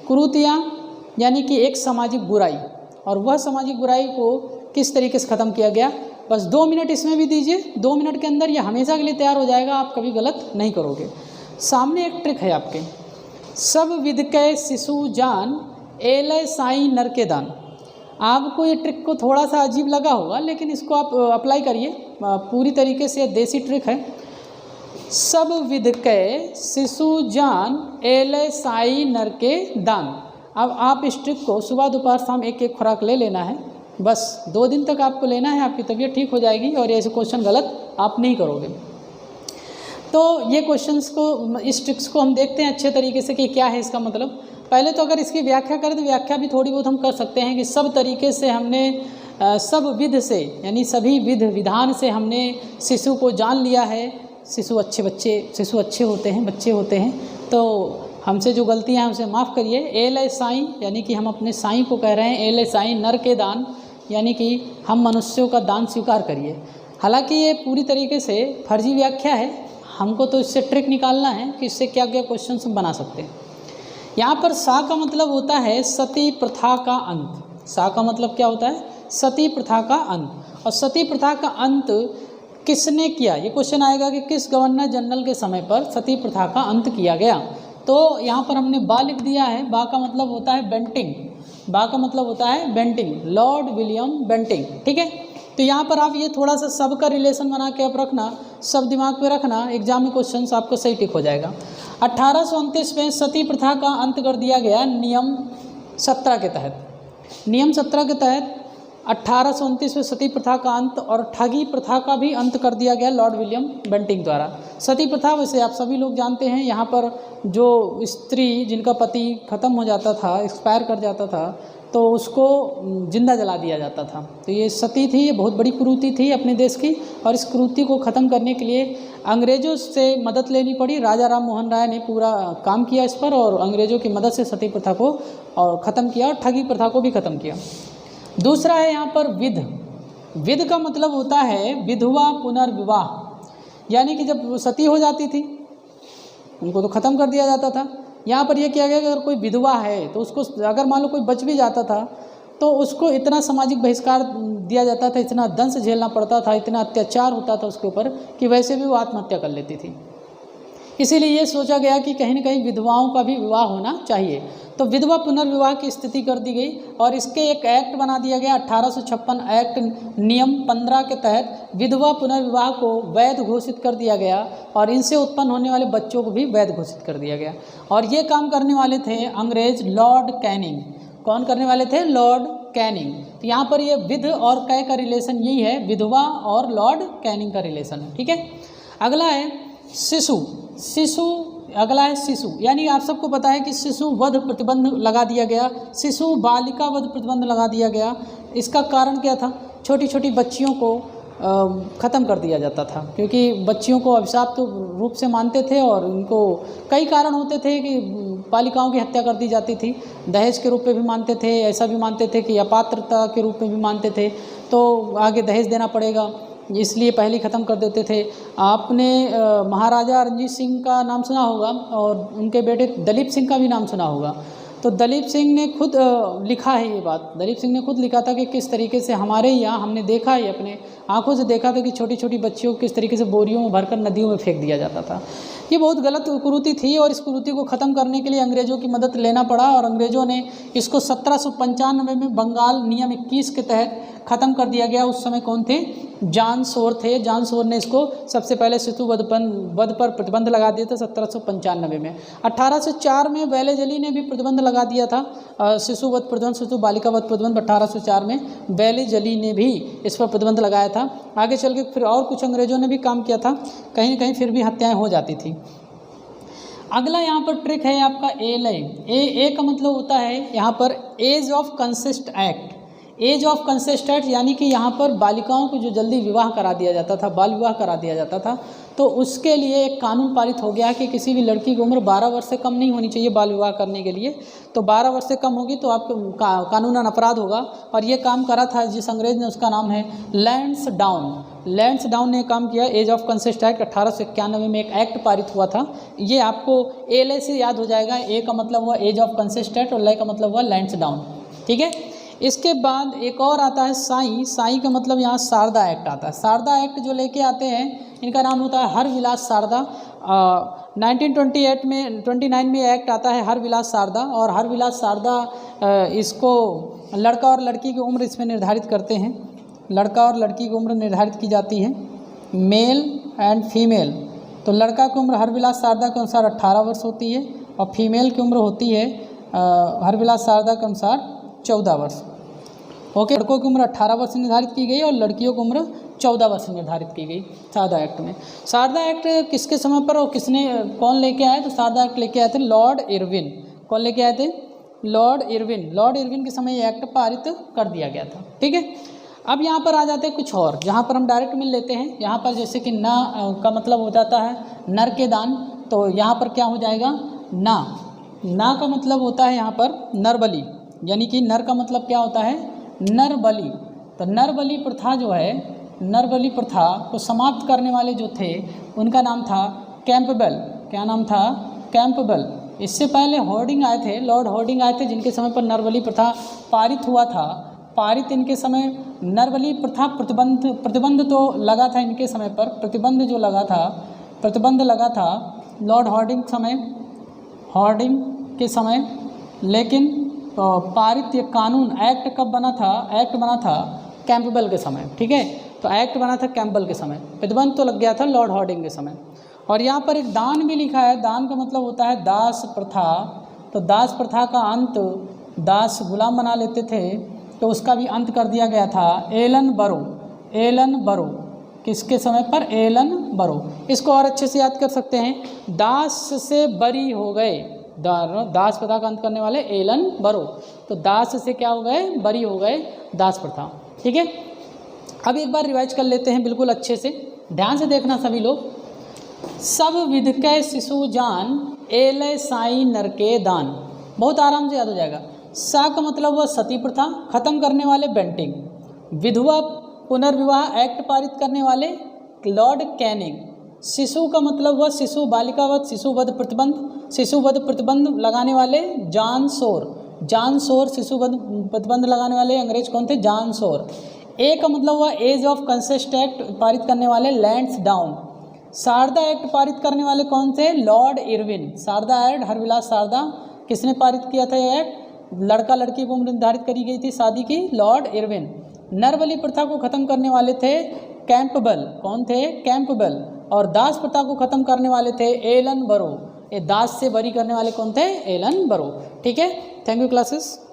कुरीतियाँ यानी कि एक सामाजिक बुराई, और वह सामाजिक बुराई को किस तरीके से ख़त्म किया गया। बस 2 मिनट इसमें भी दीजिए, 2 मिनट के अंदर ये हमेशा के लिए तैयार हो जाएगा, आप कभी गलत नहीं करोगे। सामने एक ट्रिक है आपके, सब विद कै शिशु जान एलय साई नर के दान। आपको ये ट्रिक को थोड़ा सा अजीब लगा होगा, लेकिन इसको आप अप्लाई करिए पूरी तरीके से, देसी ट्रिक है। सब विद कै शिशु जान एलय साई नर के दान। अब आप इस ट्रिक को सुबह दोपहर शाम एक एक खुराक ले लेना है, बस 2 दिन तक आपको लेना है, आपकी तबीयत ठीक हो जाएगी और ऐसे क्वेश्चन गलत आप नहीं करोगे। तो ये क्वेश्चंस को, इस ट्रिक्स को हम देखते हैं अच्छे तरीके से कि क्या है इसका मतलब। पहले तो अगर इसकी व्याख्या करें तो व्याख्या भी थोड़ी बहुत हम कर सकते हैं कि सब तरीके से हमने सब विध से यानी सभी विध विधान से हमने शिशु को जान लिया है। शिशु अच्छे होते हैं, बच्चे होते हैं, तो हमसे जो गलतियां हैं उसे माफ़ करिए। एलय साईं यानी कि हम अपने साईं को कह रहे हैं एलय साईं नर के दान, यानी कि हम मनुष्यों का दान स्वीकार करिए। हालांकि ये पूरी तरीके से फर्जी व्याख्या है, हमको तो इससे ट्रिक निकालना है कि इससे क्या क्या क्वेश्चन हम बना सकते हैं। यहाँ पर सा का मतलब होता है सती प्रथा का अंत। सा का मतलब क्या होता है? सती प्रथा का अंत। और सती प्रथा का अंत किसने किया, ये क्वेश्चन आएगा कि किस गवर्नर जनरल के समय पर सती प्रथा का अंत किया गया। तो यहाँ पर हमने बा लिख दिया है। बा का मतलब होता है बेंटिंग। बा का मतलब होता है बेंटिंग, लॉर्ड विलियम बेंटिंग। ठीक है, तो यहाँ पर आप ये थोड़ा सा सब का रिलेशन बना के आप रखना, सब दिमाग में रखना, एग्जाम में क्वेश्चन आपको सही टिक हो जाएगा। 1829 में सती प्रथा का अंत कर दिया गया नियम 17 के तहत। नियम 17 के तहत 1829 में सती प्रथा का अंत और ठगी प्रथा का भी अंत कर दिया गया लॉर्ड विलियम बेंटिंग द्वारा। सती प्रथा वैसे आप सभी लोग जानते हैं, यहाँ पर जो स्त्री जिनका पति ख़त्म हो जाता था, एक्सपायर कर जाता था, तो उसको जिंदा जला दिया जाता था। तो ये सती थी, ये बहुत बड़ी कुरीति थी अपने देश की, और इस कुरीति को ख़त्म करने के लिए अंग्रेज़ों से मदद लेनी पड़ी। राजा राम मोहन राय ने पूरा काम किया इस पर, और अंग्रेज़ों की मदद से सती प्रथा को और ख़त्म किया, और ठगी प्रथा को भी ख़त्म किया। दूसरा है यहाँ पर विध। विध का मतलब होता है विधवा पुनर्विवाह, यानी कि जब सती हो जाती थी उनको तो ख़त्म कर दिया जाता था। यहाँ पर यह किया गया कि अगर कोई विधवा है तो उसको, अगर मान लो कोई बच भी जाता था तो उसको इतना सामाजिक बहिष्कार दिया जाता था, इतना दंश झेलना पड़ता था, इतना अत्याचार होता था उसके ऊपर कि वैसे भी वो आत्महत्या कर लेती थी। इसीलिए ये सोचा गया कि कहीं न कहीं विधवाओं का भी विवाह होना चाहिए। तो विधवा पुनर्विवाह की स्थिति कर दी गई, और इसके एक एक्ट बना दिया गया 1856 एक्ट नियम 15 के तहत विधवा पुनर्विवाह को वैध घोषित कर दिया गया, और इनसे उत्पन्न होने वाले बच्चों को भी वैध घोषित कर दिया गया। और ये काम करने वाले थे अंग्रेज लॉर्ड कैनिंग। कौन करने वाले थे? Lord Canning. तो यहाँ पर ये विध और कै का रिलेशन यही है, विधवा और लॉर्ड कैनिंग का रिलेशन है। ठीक है, अगला है शिशु। अगला है शिशु, यानी आप सबको पता है कि शिशु वध प्रतिबंध लगा दिया गया, शिशु बालिका वध प्रतिबंध लगा दिया गया। इसका कारण क्या था? छोटी छोटी बच्चियों को ख़त्म कर दिया जाता था, क्योंकि बच्चियों को अभिशाप्त रूप से मानते थे, और उनको कई कारण होते थे कि बालिकाओं की हत्या कर दी जाती थी। दहेज के रूप में भी मानते थे, ऐसा भी मानते थे कि अपात्रता के रूप में भी मानते थे, तो आगे दहेज देना पड़ेगा, इसलिए पहले ख़त्म कर देते थे। आपने महाराजा रणजीत सिंह का नाम सुना होगा, और उनके बेटे दलीप सिंह का भी नाम सुना होगा। तो दलीप सिंह ने खुद लिखा है ये बात। दलीप सिंह ने खुद लिखा था कि किस तरीके से हमारे यहाँ हमने देखा है, अपने आंखों से देखा था कि छोटी छोटी बच्चियों को किस तरीके से बोरियों में भरकर नदियों में फेंक दिया जाता था। ये बहुत गलत कुरीति थी, और इस कुरीति को ख़त्म करने के लिए अंग्रेज़ों की मदद लेना पड़ा, और अंग्रेज़ों ने इसको 1795 में बंगाल नियम 21 के तहत ख़त्म कर दिया गया। उस समय कौन थे? जॉन शोर थे। जॉन शोर ने इसको सबसे पहले शिशु वध पर प्रतिबंध लगा दिया था 1795 में। 1804 में वेलेजली ने भी प्रतिबंध लगा दिया था, शिशु वध प्रतिबंध, शिशु बालिका वध प्रतिबंध 1804 में वेलेजली ने भी इस पर प्रतिबंध लगाया था। आगे चल के फिर और कुछ अंग्रेज़ों ने भी काम किया था, कहीं न कहीं फिर भी हत्याएँ हो जाती थी। अगला यहाँ पर ट्रिक है आपका ए का मतलब होता है यहाँ पर age of consent act. Age of consent यानी कि यहाँ पर बालिकाओं को जो जल्दी विवाह करा दिया जाता था, बाल विवाह करा दिया जाता था, तो उसके लिए एक कानून पारित हो गया कि किसी भी लड़की की उम्र 12 वर्ष से कम नहीं होनी चाहिए बाल विवाह करने के लिए। तो 12 वर्ष से कम होगी तो आप कानूनन अपराध होगा। और ये काम करा था जिस अंग्रेज ने, उसका नाम है लैंसडाउन ने काम किया। एज ऑफ कंसेंट एक्ट 1891 में एक एक्ट पारित हुआ था। ये आपको एल से याद हो जाएगा। ए का मतलब हुआ एज ऑफ कंसेंट एक्ट और लय का मतलब हुआ लैंसडाउन। ठीक है, इसके बाद एक और आता है साई का मतलब यहाँ शारदा एक्ट आता है। शारदा एक्ट जो लेके आते हैं इनका नाम होता है हरविलास शारदा। 1929 में एक्ट आता है हरविलास शारदा, और हरविलास शारदा इसको लड़का और लड़की की उम्र इसमें निर्धारित करते हैं। लड़का और लड़की की उम्र निर्धारित की जाती है, मेल एंड फीमेल। तो लड़का की उम्र हरविलास शारदा के अनुसार 18 वर्ष होती है और फीमेल की उम्र होती है हरविलास शारदा के अनुसार 14 वर्ष। ओके, लड़कों की उम्र 18 वर्ष निर्धारित की गई और लड़कियों की उम्र 14 वर्ष निर्धारित की गई शारदा एक्ट में। शारदा एक्ट किसके समय पर और कौन लेके आए? तो शारदा एक्ट लेके आए थे लॉर्ड इरविन। कौन लेके आए थे? लॉर्ड इरविन के समय ये एक्ट पारित कर दिया गया था। ठीक है, अब यहाँ पर आ जाते हैं कुछ और, जहाँ पर हम डायरेक्ट मिल लेते हैं। यहाँ पर जैसे कि ना का मतलब हो जाता है नर के दान, तो यहाँ पर क्या हो जाएगा? ना का मतलब होता है यहाँ पर नर बलि, यानी कि नर का मतलब क्या होता है? नर बलि। तो नर बलि प्रथा जो है, नर बलि प्रथा को समाप्त करने वाले जो थे उनका नाम था कैंपबेल। क्या नाम था? कैंपबेल। इससे पहले हॉर्डिंग आए थे, लॉर्ड हॉर्डिंग आए थे, जिनके समय पर नर बलि प्रथा पारित हुआ था। पारित इनके समय नर बलि प्रथा प्रतिबंध तो लगा था इनके समय पर, प्रतिबंध लगा था लॉर्ड हॉर्डिंग के समय, लेकिन पारित ये कानून एक्ट कब बना था? एक्ट बना था कैंपबेल के समय। ठीक है, तो एक्ट बना था कैंपबेल के समय, प्रतिबंध तो लग गया था लॉर्ड हॉर्डिंग के समय। और यहाँ पर एक दान भी लिखा है। दान का मतलब होता है दास प्रथा। तो दास प्रथा का अंत, दास गुलाम बना लेते थे, तो उसका भी अंत कर दिया गया था एलन बरो। किसके समय पर? एलन बरो। इसको और अच्छे से याद कर सकते हैं, दास से बरी हो गए, दास प्रथा का अंत करने वाले एलन बरो। तो दास से क्या हो गए? बरी हो गए, दास प्रथा। ठीक है, अब एक बार रिवाइज कर लेते हैं बिल्कुल अच्छे से, ध्यान से देखना सभी लोग। सब विध के शिशु जान, एले साई नर के दान। बहुत आराम से याद हो जाएगा। सा का मतलब हुआ सती प्रथा खत्म करने वाले बेंटिंग। विधवा पुनर्विवाह एक्ट पारित करने वाले लॉर्ड कैनिंग। शिशु का मतलब हुआ शिशु बालिकावध शिशुवध प्रतिबंध लगाने वाले जॉन सोर शिशुवध प्रतिबंध लगाने वाले अंग्रेज कौन थे? जॉन सोर। ए का मतलब हुआ एज ऑफ कंसेंट एक्ट पारित करने वाले लैंसडाउन। शारदा एक्ट पारित करने वाले कौन थे? Lord Irwin. Sharda act Harbilas Sharda किसने पारित किया था? यह एक्ट लड़का लड़की को उम्र निर्धारित करी गई थी शादी की, लॉर्ड इरविन। नरबली प्रथा को खत्म करने वाले थे कैंपबेल। कौन थे? कैंपबेल। और दास प्रथा को खत्म करने वाले थे एलन बरो। ये दास से बरी करने वाले कौन थे? एलन बरो। ठीक है, थैंक यू क्लासेस।